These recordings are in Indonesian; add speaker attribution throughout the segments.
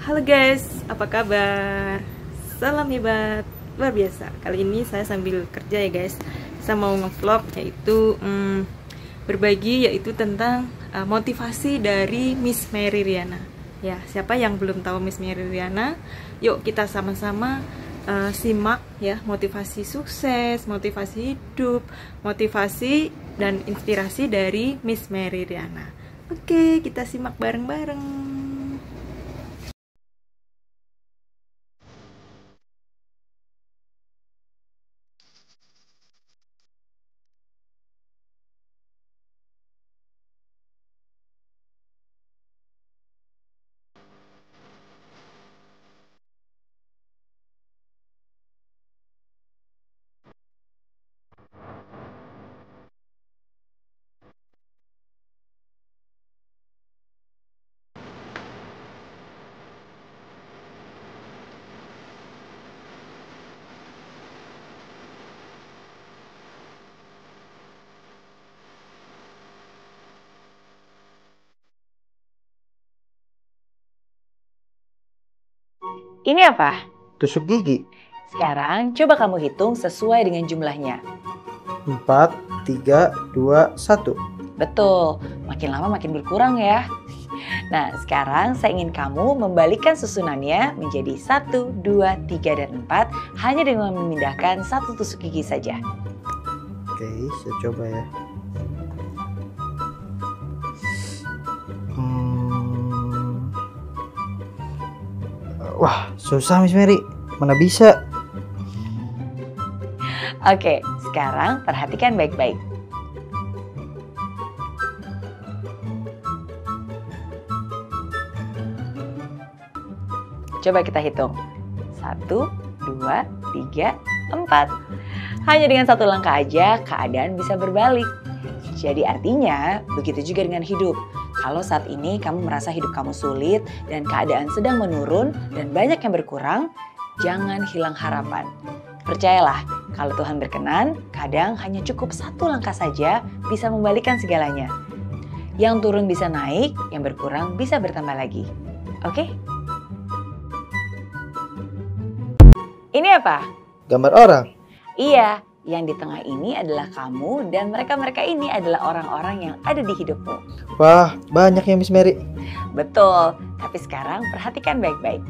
Speaker 1: Halo guys, apa kabar? Salam hebat, luar biasa. Kali ini saya sambil kerja ya guys. Saya mau nge-vlog yaitu berbagi yaitu tentang motivasi dari Miss Mary Riana. Ya, siapa yang belum tahu Miss Mary Riana? Yuk kita sama-sama simak ya, motivasi sukses, motivasi hidup, motivasi dan inspirasi dari Miss Mary Riana. Oke, kita simak bareng-bareng.
Speaker 2: Ini apa?
Speaker 3: Tusuk gigi.
Speaker 2: Sekarang coba kamu hitung sesuai dengan jumlahnya.
Speaker 3: 4, 3, 2, 1.
Speaker 2: Betul, makin lama makin berkurang ya. Nah, sekarang saya ingin kamu membalikkan susunannya menjadi 1, 2, 3, dan 4 hanya dengan memindahkan satu tusuk gigi saja.
Speaker 3: Oke, saya coba ya. Wah, susah Miss Mary. Mana bisa?
Speaker 2: Oke, sekarang perhatikan baik-baik. Coba kita hitung. 1, 2, 3, 4. Hanya dengan satu langkah aja keadaan bisa berbalik. Jadi artinya begitu juga dengan hidup. Kalau saat ini kamu merasa hidup kamu sulit dan keadaan sedang menurun dan banyak yang berkurang, jangan hilang harapan. Percayalah, kalau Tuhan berkenan, kadang hanya cukup satu langkah saja bisa membalikkan segalanya. Yang turun bisa naik, yang berkurang bisa bertambah lagi. Oke? Ini apa?
Speaker 3: Gambar orang.
Speaker 2: Iya, yang di tengah ini adalah kamu dan mereka-mereka ini adalah orang-orang yang ada di hidupmu.
Speaker 3: Wah, banyak ya Miss Mary.
Speaker 2: Betul, tapi sekarang perhatikan baik-baik.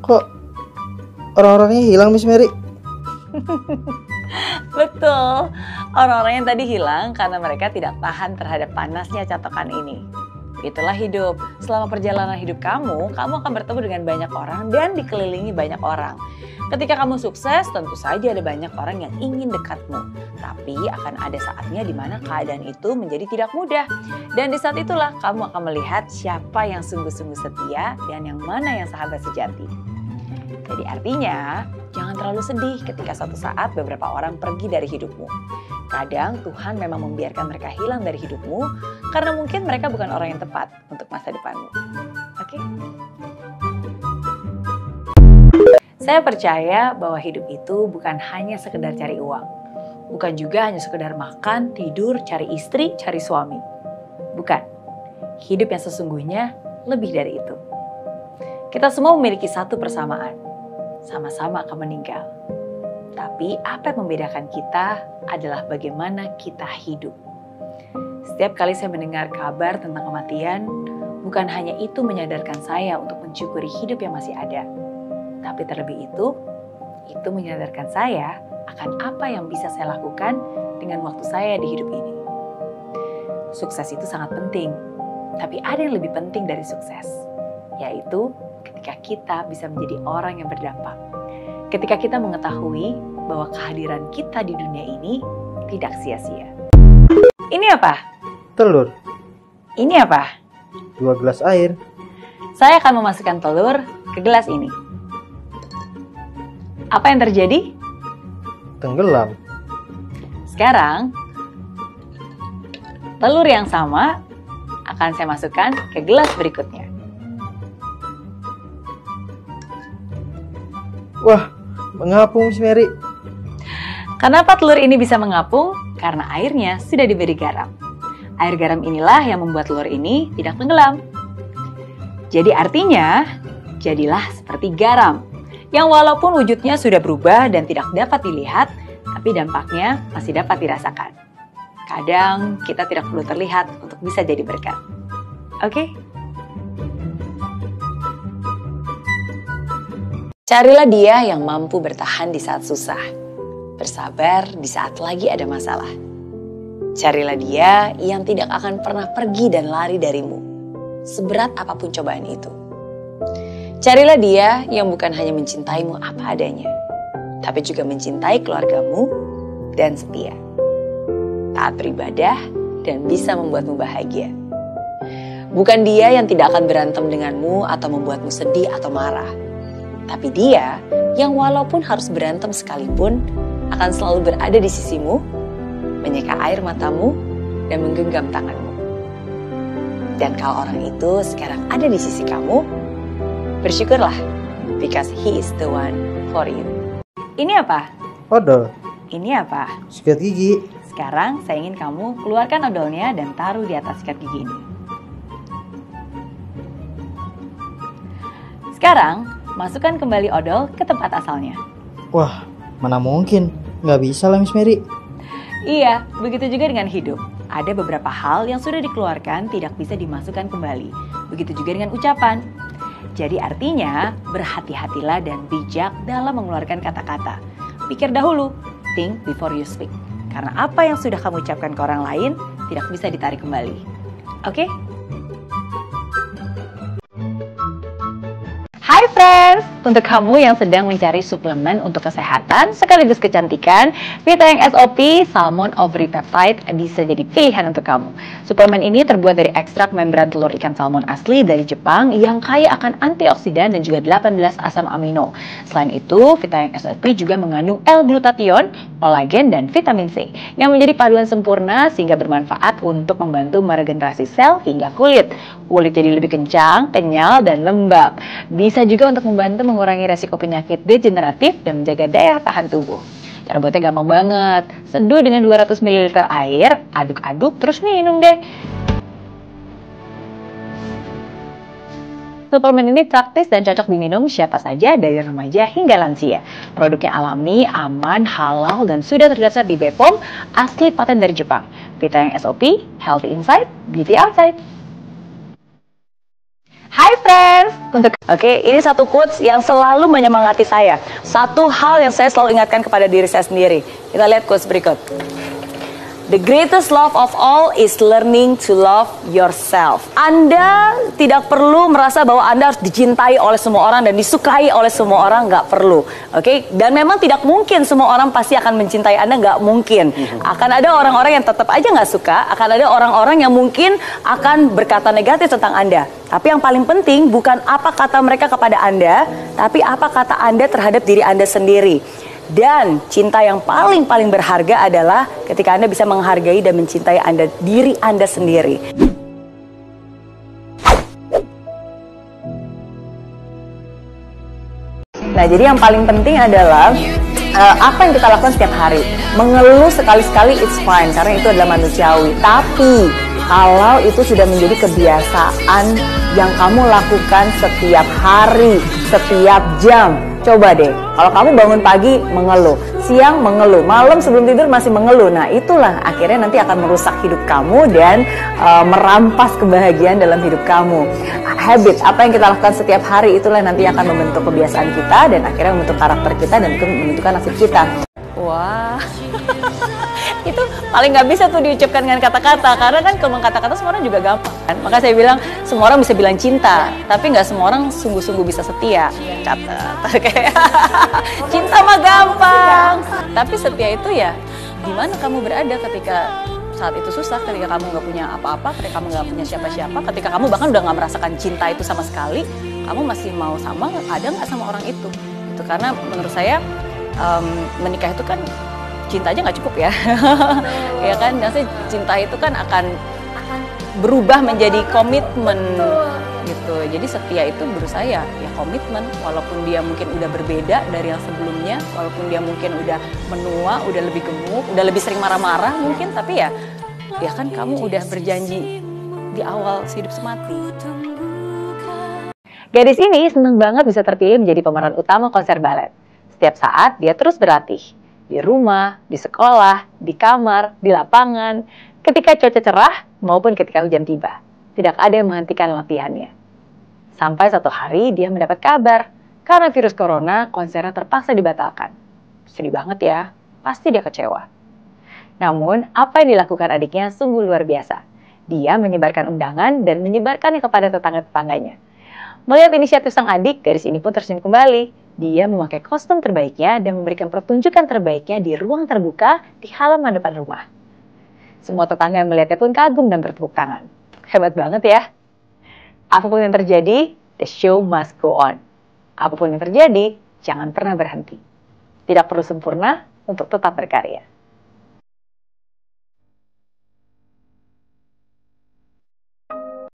Speaker 3: Kok orang-orangnya hilang Miss Mary?
Speaker 2: Betul, orang-orang yang tadi hilang karena mereka tidak tahan terhadap panasnya catokan ini. Itulah hidup. Selama perjalanan hidup kamu akan bertemu dengan banyak orang dan dikelilingi banyak orang. Ketika kamu sukses, tentu saja ada banyak orang yang ingin dekatmu. Tapi akan ada saatnya di mana keadaan itu menjadi tidak mudah. Dan di saat itulah kamu akan melihat siapa yang sungguh-sungguh setia dan yang mana yang sahabat sejati. Jadi artinya, jangan terlalu sedih ketika suatu saat beberapa orang pergi dari hidupmu. Kadang Tuhan memang membiarkan mereka hilang dari hidupmu karena mungkin mereka bukan orang yang tepat untuk masa depanmu. Oke? Saya percaya bahwa hidup itu bukan hanya sekedar cari uang. Bukan juga hanya sekedar makan, tidur, cari istri, cari suami. Bukan. Hidup yang sesungguhnya lebih dari itu. Kita semua memiliki satu persamaan. Sama-sama akan meninggal. Tapi apa yang membedakan kita adalah bagaimana kita hidup. Setiap kali saya mendengar kabar tentang kematian, bukan hanya itu menyadarkan saya untuk mensyukuri hidup yang masih ada. Tapi terlebih itu menyadarkan saya akan apa yang bisa saya lakukan dengan waktu saya di hidup ini. Sukses itu sangat penting, tapi ada yang lebih penting dari sukses, yaitu ketika kita bisa menjadi orang yang berdampak. Ketika kita mengetahui bahwa kehadiran kita di dunia ini tidak sia-sia. Ini apa?
Speaker 3: Telur.
Speaker 2: Ini apa?
Speaker 3: 2 gelas air.
Speaker 2: Saya akan memasukkan telur ke gelas ini. Apa yang terjadi?
Speaker 3: Tenggelam.
Speaker 2: Sekarang, telur yang sama akan saya masukkan ke gelas berikutnya.
Speaker 3: Wah, mengapung Miss Mary.
Speaker 2: Kenapa telur ini bisa mengapung? karena airnya sudah diberi garam. Air garam inilah yang membuat telur ini tidak tenggelam. Jadi artinya, jadilah seperti garam, yang walaupun wujudnya sudah berubah dan tidak dapat dilihat, tapi dampaknya masih dapat dirasakan. Kadang kita tidak perlu terlihat untuk bisa jadi berkat. Oke? Carilah dia yang mampu bertahan di saat susah, bersabar di saat lagi ada masalah. Carilah dia yang tidak akan pernah pergi dan lari darimu, seberat apapun cobaan itu. Carilah dia yang bukan hanya mencintaimu apa adanya, tapi juga mencintai keluargamu dan setia. Taat beribadah dan bisa membuatmu bahagia. Bukan dia yang tidak akan berantem denganmu atau membuatmu sedih atau marah, tapi dia yang walaupun harus berantem sekalipun akan selalu berada di sisimu, menyeka air matamu, dan menggenggam tanganmu. Dan kalau orang itu sekarang ada di sisi kamu, bersyukurlah, because he is the one for you. Ini apa?
Speaker 3: Odol.
Speaker 2: Ini apa?
Speaker 3: Sikat gigi.
Speaker 2: Sekarang saya ingin kamu keluarkan odolnya dan taruh di atas sikat gigi ini. Sekarang, masukkan kembali odol ke tempat asalnya.
Speaker 3: Wah, mana mungkin. Nggak bisa lah Miss Mary.
Speaker 2: Iya, begitu juga dengan hidup. Ada beberapa hal yang sudah dikeluarkan tidak bisa dimasukkan kembali. Begitu juga dengan ucapan. Jadi artinya, berhati-hatilah dan bijak dalam mengeluarkan kata-kata. Pikir dahulu, think before you speak. Karena apa yang sudah kamu ucapkan ke orang lain tidak bisa ditarik kembali. Oke? Hai friends, untuk kamu yang sedang mencari suplemen untuk kesehatan sekaligus kecantikan, Vitaeng SOP Salmon Ovary Peptide bisa jadi pilihan untuk kamu. Suplemen ini terbuat dari ekstrak membran telur ikan salmon asli dari Jepang yang kaya akan antioksidan dan juga 18 asam amino. Selain itu, Vitaeng SOP juga mengandung L-glutathione, kolagen, dan vitamin C yang menjadi paduan sempurna sehingga bermanfaat untuk membantu meregenerasi sel hingga kulit. Kulit jadi lebih kencang, kenyal, dan lembab. Bisa juga untuk membantu mengurangi resiko penyakit degeneratif dan menjaga daya tahan tubuh. Cara buatnya gampang banget. Seduh dengan 200 ml air, aduk-aduk, terus minum deh. Suplemen ini praktis dan cocok diminum siapa saja dari remaja hingga lansia. Produknya alami, aman, halal, dan sudah terdaftar di BPOM, asli paten dari Jepang. Vitaeng SOP, Healthy Inside, Beauty Outside. Hai friends, Oke, ini satu quotes yang selalu menyemangati saya. Satu hal yang saya selalu ingatkan kepada diri saya sendiri. Kita lihat quotes berikut. The greatest love of all is learning to love yourself. Anda tidak perlu merasa bahwa Anda harus dicintai oleh semua orang dan disukai oleh semua orang, nggak perlu. Oke, dan memang tidak mungkin semua orang pasti akan mencintai Anda, nggak mungkin. Akan ada orang-orang yang tetap aja nggak suka, akan ada orang-orang yang mungkin akan berkata negatif tentang Anda. Tapi yang paling penting bukan apa kata mereka kepada Anda, tapi apa kata Anda terhadap diri Anda sendiri. Dan cinta yang paling berharga adalah ketika Anda bisa menghargai dan mencintai diri Anda sendiri. Nah, jadi yang paling penting adalah apa yang kita lakukan setiap hari. Mengeluh sekali-sekali it's fine, karena itu adalah manusiawi. Tapi kalau itu sudah menjadi kebiasaan yang kamu lakukan setiap hari, setiap jam, coba deh, kalau kamu bangun pagi mengeluh, siang mengeluh, malam sebelum tidur masih mengeluh, nah itulah akhirnya nanti akan merusak hidup kamu dan merampas kebahagiaan dalam hidup kamu. Habit, apa yang kita lakukan setiap hari, itulah nanti akan membentuk kebiasaan kita dan akhirnya membentuk karakter kita dan menentukan nasib kita. Wah, itu paling nggak bisa tuh diucapkan dengan kata-kata, karena kan kalau kata-kata semua orang juga gampang kan? Maka saya bilang semua orang bisa bilang cinta, tapi nggak semua orang sungguh-sungguh bisa setia. Catat, kayak cinta mah gampang, tapi setia itu ya di mana kamu berada ketika saat itu susah, ketika kamu nggak punya apa-apa, ketika kamu nggak punya siapa-siapa, ketika kamu bahkan udah nggak merasakan cinta itu sama sekali, kamu masih mau sama, ada nggak sama orang itu? Itu karena menurut saya menikah itu kan cinta aja nggak cukup ya, ya kan? Dan cinta itu kan akan berubah menjadi komitmen gitu. Jadi setia itu menurut saya ya komitmen, walaupun dia mungkin udah berbeda dari yang sebelumnya, walaupun dia mungkin udah menua, udah lebih gemuk, udah lebih sering marah-marah mungkin, tapi ya kan kamu udah berjanji di awal hidup semati. Gadis ini senang banget bisa terpilih menjadi pemeran utama konser balet. Setiap saat dia terus berlatih. Di rumah, di sekolah, di kamar, di lapangan, ketika cuaca cerah maupun ketika hujan tiba. Tidak ada yang menghentikan latihannya. Sampai satu hari dia mendapat kabar, karena virus corona konsernya terpaksa dibatalkan. Sedih banget ya, pasti dia kecewa. Namun, apa yang dilakukan adiknya sungguh luar biasa. Dia menyebarkan undangan dan menyebarkannya kepada tetangga-tetangganya. Melihat inisiatif sang adik, gadis ini pun tersenyum kembali. Dia memakai kostum terbaiknya dan memberikan pertunjukan terbaiknya di ruang terbuka di halaman depan rumah. Semua tetangga yang melihatnya pun kagum dan bertepuk tangan. Hebat banget ya. Apapun yang terjadi, the show must go on. Apapun yang terjadi, jangan pernah berhenti. Tidak perlu sempurna untuk tetap berkarya.